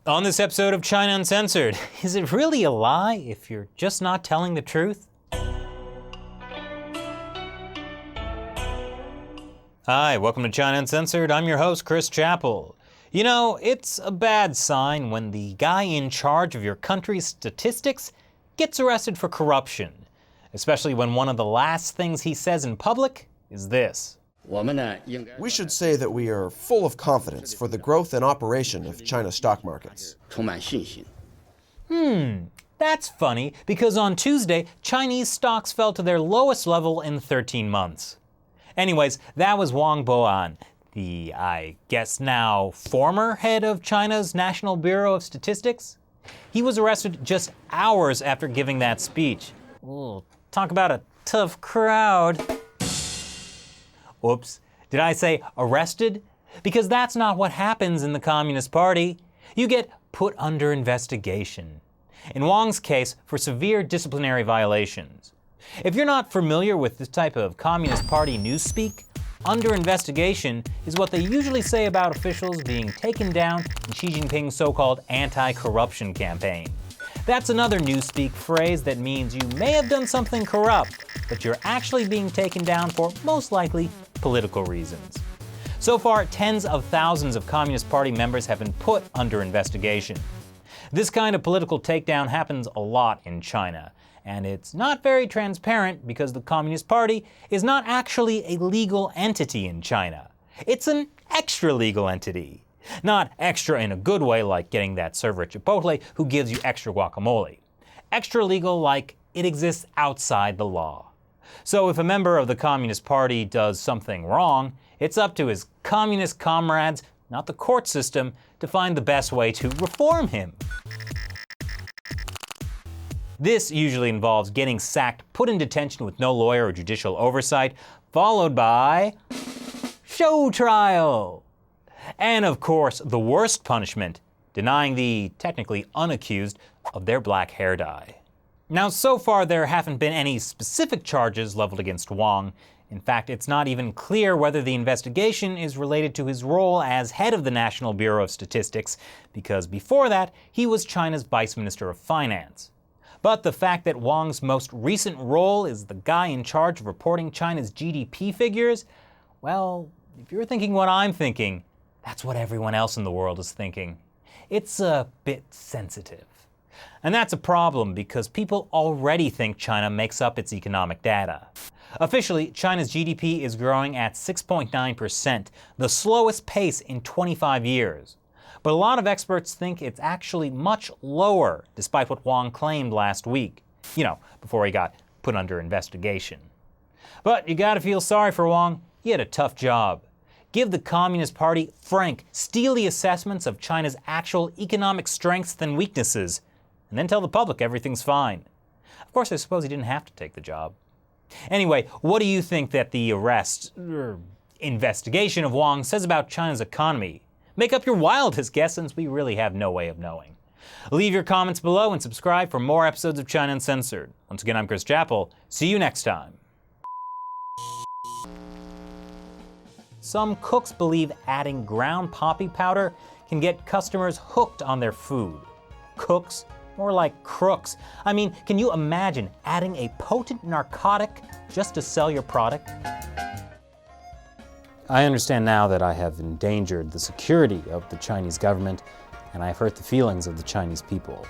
On this episode of China Uncensored, is it really a lie if you're just not telling the truth? Hi, welcome to China Uncensored. I'm your host, Chris Chappell. You know, it's a bad sign when the guy in charge of your country's statistics gets arrested for corruption, especially when one of the last things he says in public is this. We should say that we are full of confidence for the growth and operation of China's stock markets. That's funny, because on Tuesday, Chinese stocks fell to their lowest level in 13 months. Anyways, that was Wang Baoan, the, I guess now, former head of China's National Bureau of Statistics. He was arrested just hours after giving that speech. Ooh, talk about a tough crowd. Oops, did I say arrested? Because that's not what happens in the Communist Party. You get put under investigation. In Wang's case, for severe disciplinary violations. If you're not familiar with this type of Communist Party newspeak, under investigation is what they usually say about officials being taken down in Xi Jinping's so-called anti-corruption campaign. That's another newspeak phrase that means you may have done something corrupt, but you're actually being taken down for, most likely, political reasons. So far, tens of thousands of Communist Party members have been put under investigation. This kind of political takedown happens a lot in China, and it's not very transparent because the Communist Party is not actually a legal entity in China. It's an extra-legal entity. Not extra in a good way like getting that server at Chipotle who gives you extra guacamole. Extra legal like it exists outside the law. So if a member of the Communist Party does something wrong, it's up to his communist comrades, not the court system, to find the best way to reform him. This usually involves getting sacked, put in detention with no lawyer or judicial oversight, followed by show trial. And of course, the worst punishment, denying the technically unaccused of their black hair dye. Now, so far there haven't been any specific charges leveled against Wang. In fact, it's not even clear whether the investigation is related to his role as head of the National Bureau of Statistics, because before that, he was China's Vice Minister of Finance. But the fact that Wang's most recent role is the guy in charge of reporting China's GDP figures, well, if you're thinking what I'm thinking, that's what everyone else in the world is thinking. It's a bit sensitive. And that's a problem because people already think China makes up its economic data. Officially, China's GDP is growing at 6.9%, the slowest pace in 25 years. But a lot of experts think it's actually much lower, despite what Wang claimed last week. You know, before he got put under investigation. But you gotta feel sorry for Wang. He had a tough job. Give the Communist Party frank, steely assessments of China's actual economic strengths and weaknesses, and then tell the public everything's fine. Of course, I suppose he didn't have to take the job. Anyway, what do you think that the investigation of Wang says about China's economy? Make up your wildest guess, since we really have no way of knowing. Leave your comments below and subscribe for more episodes of China Uncensored. Once again, I'm Chris Chappell. See you next time. Some cooks believe adding ground poppy powder can get customers hooked on their food. Cooks? More like crooks. I mean, can you imagine adding a potent narcotic just to sell your product? I understand now that I have endangered the security of the Chinese government, and I've hurt the feelings of the Chinese people.